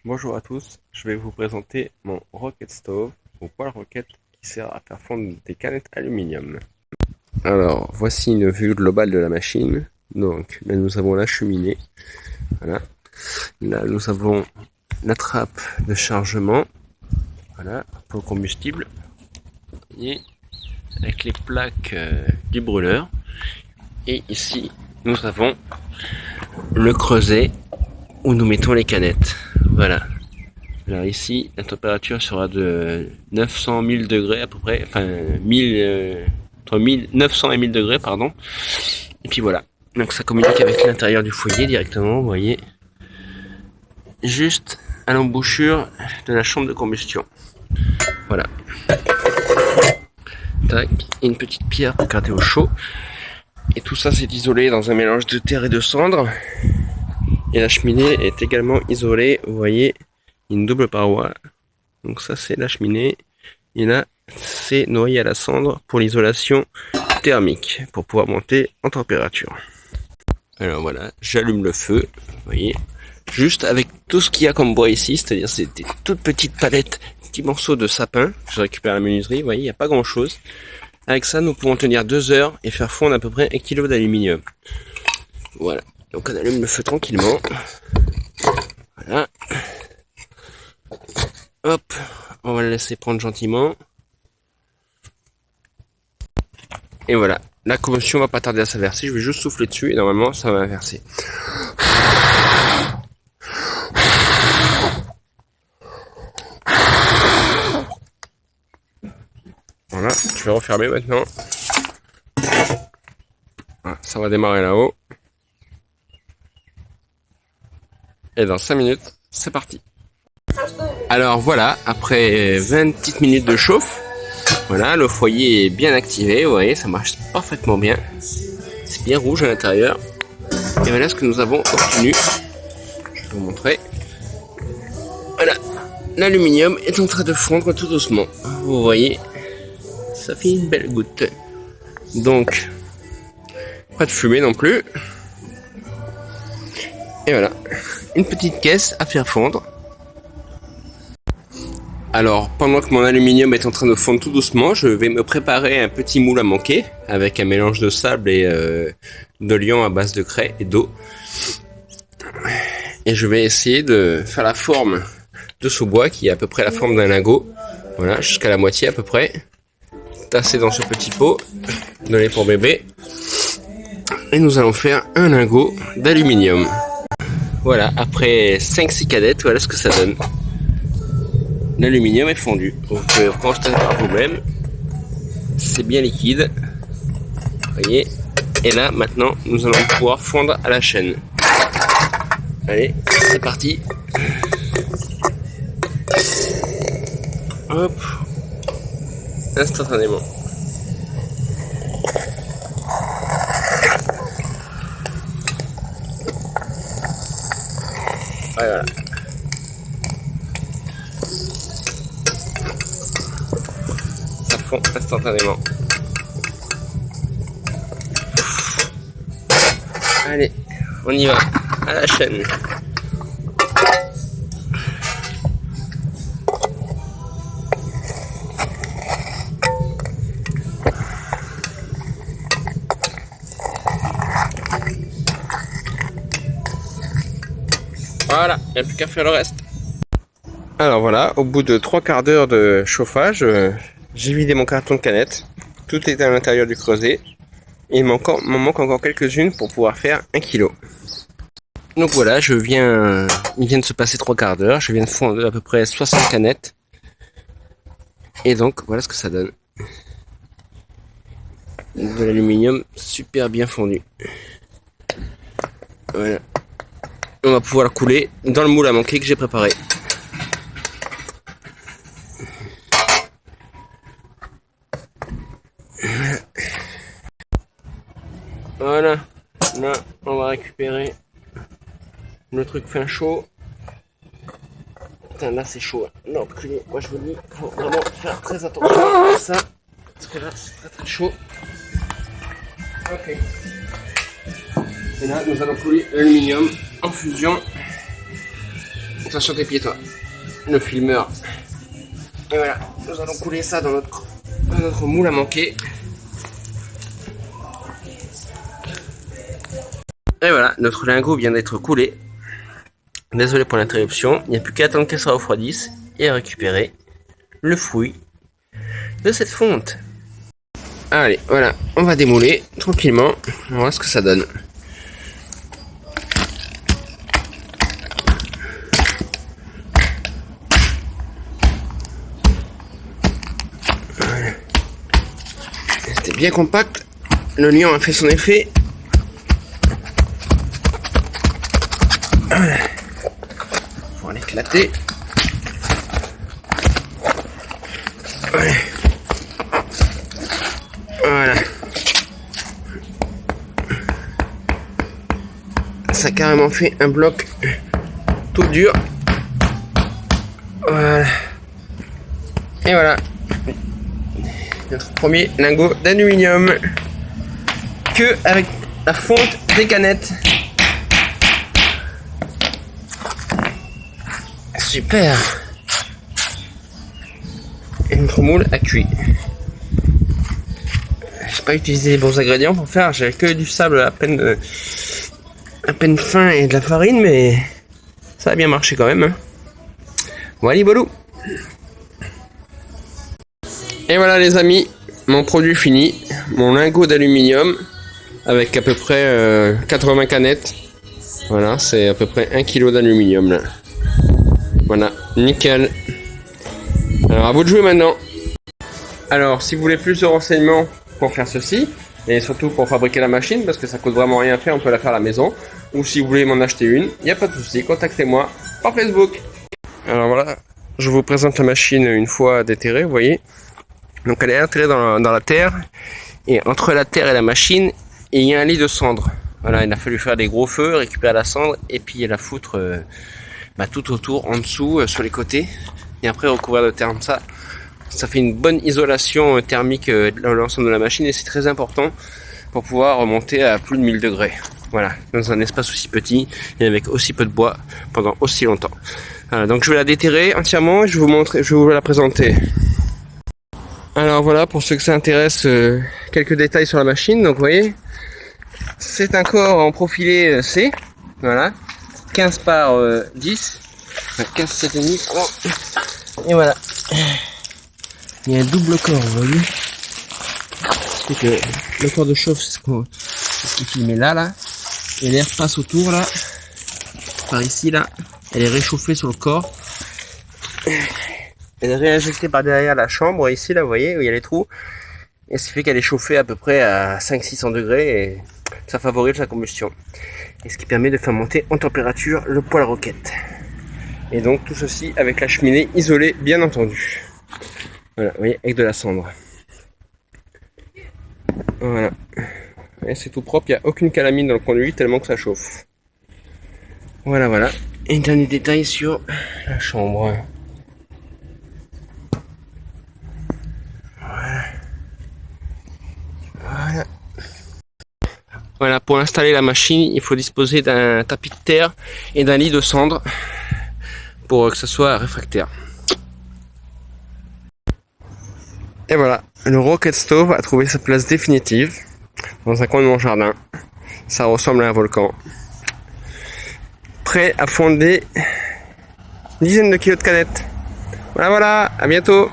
Bonjour à tous, je vais vous présenter mon Rocket Stove au poêle Rocket qui sert à faire fondre des canettes aluminium. Alors, voici une vue globale de la machine. Donc, là nous avons la cheminée. Voilà. Là nous avons la trappe de chargement. Voilà, pour le combustible. Et avec les plaques du brûleur. Et ici, nous avons le creuset où nous mettons les canettes. Voilà. Alors ici, la température sera de 900-1000 degrés à peu près, enfin 1000, entre 900 et 1000 degrés, pardon. Et puis voilà. Donc ça communique avec l'intérieur du foyer directement, vous voyez. Juste à l'embouchure de la chambre de combustion. Voilà. Tac, une petite pierre pour garder au chaud. Et tout ça c'est isolé dans un mélange de terre et de cendre. Et la cheminée est également isolée, vous voyez, une double paroi. Donc ça c'est la cheminée. Et là c'est noyé à la cendre pour l'isolation thermique, pour pouvoir monter en température. Alors voilà, j'allume le feu, vous voyez, juste avec tout ce qu'il y a comme bois ici, c'est-à-dire c'est des toutes petites palettes, petits morceaux de sapin que je récupère à la menuiserie, vous voyez, il n'y a pas grand chose. Avec ça, nous pouvons tenir 2 heures et faire fondre à peu près 1 kg d'aluminium. Voilà, donc on allume le feu tranquillement. Voilà. Hop, on va le laisser prendre gentiment. Et voilà, la combustion va pas tarder à s'inverser, je vais juste souffler dessus et normalement ça va inverser. Voilà, je vais refermer maintenant. Voilà, ça va démarrer là-haut. Et dans 5 minutes, c'est parti. Alors voilà, après 20 petites minutes de chauffe, voilà, le foyer est bien activé, vous voyez, ça marche parfaitement bien. C'est bien rouge à l'intérieur. Et voilà ce que nous avons obtenu. Je vais vous montrer. Voilà, l'aluminium est en train de fondre tout doucement. Vous voyez, ça fait une belle goutte. Donc, pas de fumée non plus. Et voilà, une petite caisse à faire fondre. Alors, pendant que mon aluminium est en train de fondre tout doucement, je vais me préparer un petit moule à manquer avec un mélange de sable et de liant à base de craie et d'eau. Et je vais essayer de faire la forme de ce bois qui est à peu près la forme d'un lingot. Voilà, jusqu'à la moitié à peu près. Tasser dans ce petit pot de lait pour bébé. Et nous allons faire un lingot d'aluminium. Voilà, après 5-6 cadettes, voilà ce que ça donne. L'aluminium est fondu. Vous pouvez constater par vous-même. C'est bien liquide. Vous voyez. Et là, maintenant, nous allons pouvoir fondre à la chaîne. Allez, c'est parti. Hop. Instantanément. Voilà. Ça fond instantanément. Allez, on y va. À la chaîne. Voilà, il n'y a plus qu'à faire le reste. Alors voilà, au bout de 3 quarts d'heure de chauffage, j'ai vidé mon carton de canettes. Tout est à l'intérieur du creuset. Et il m'en manque encore quelques-unes pour pouvoir faire 1 kg. Donc voilà, il vient de se passer 3 quarts d'heure. Je viens de fondre à peu près 60 canettes. Et donc voilà ce que ça donne. De l'aluminium super bien fondu. Voilà. On va pouvoir le couler dans le moule à manquer que j'ai préparé. Voilà. Là, on va récupérer le truc fin chaud. Putain, là c'est chaud. Non, reculez. Moi je vous dis, faut vraiment faire très attention à ça. Parce que là, c'est très très chaud. Ok. Et là, nous allons couler l'aluminium en fusion Attention tes pieds toi. Le filmeur. Et voilà, nous allons couler ça dans notre moule à manquer. Et voilà, notre lingot vient d'être coulé. Désolé pour l'interruption, il n'y a plus qu'à attendre que ça refroidisse et à récupérer le fruit de cette fonte. Allez, voilà, on va démouler tranquillement, on va voir ce que ça donne. Voilà. C'était bien compact, le lion a fait son effet. Voilà. Faut l'éclater. Voilà. Voilà. Ça a carrément fait un bloc tout dur. Voilà. Et voilà. Notre premier lingot d'aluminium. Que avec la fonte des canettes. Super. Et notre moule a cuit. J'ai pas utilisé les bons ingrédients pour faire, j'avais que du sable à peine fin et de la farine, mais ça a bien marché quand même. Voilà, bolou. Et voilà les amis, mon produit fini, mon lingot d'aluminium avec à peu près 80 canettes. Voilà, c'est à peu près 1 kg d'aluminium là. Voilà, nickel. Alors à vous de jouer maintenant. Alors si vous voulez plus de renseignements pour faire ceci, et surtout pour fabriquer la machine, parce que ça coûte vraiment rien à faire, on peut la faire à la maison, ou si vous voulez m'en acheter une, il n'y a pas de souci, contactez-moi par Facebook. Alors voilà, je vous présente la machine une fois déterrée, vous voyez. Donc elle est enterrée dans la terre, et entre la terre et la machine, il y a un lit de cendre. Voilà, il a fallu faire des gros feux, récupérer la cendre, et puis la foutre tout autour, en dessous, sur les côtés, et après recouvrir de terre. Ça fait une bonne isolation thermique de l'ensemble de la machine, et c'est très important pour pouvoir remonter à plus de 1000 degrés. Voilà, dans un espace aussi petit et avec aussi peu de bois pendant aussi longtemps. Voilà, donc je vais la déterrer entièrement et je vais vous la présenter. Alors voilà, pour ceux que ça intéresse, quelques détails sur la machine. Donc vous voyez, c'est un corps en profilé C, voilà, 15 par 10, 15 7,5. Et voilà. Il y a un double corps, vous voyez. C'est que le corps de chauffe, c'est ce qui est filmé là, et l'air passe autour là, par ici là. Elle est réchauffée sur le corps. Elle est réinjectée par derrière la chambre ici là, vous voyez, où il y a les trous. Et ce qui fait qu'elle est chauffée à peu près à 500-600 degrés et ça favorise la combustion. Et ce qui permet de faire monter en température le poêle roquette. Et donc tout ceci avec la cheminée isolée, bien entendu. Voilà, vous voyez, avec de la cendre. Voilà. Et c'est tout propre, il n'y a aucune calamine dans le conduit tellement que ça chauffe. Voilà, voilà. Et dernier détail sur la chambre. Voilà. Voilà. Voilà, pour installer la machine, il faut disposer d'un tapis de terre et d'un lit de cendre pour que ce soit réfractaire. Et voilà, le Rocket Stove a trouvé sa place définitive dans un coin de mon jardin. Ça ressemble à un volcan. Prêt à fonder dizaines de kilos de canettes. Voilà, voilà, à bientôt.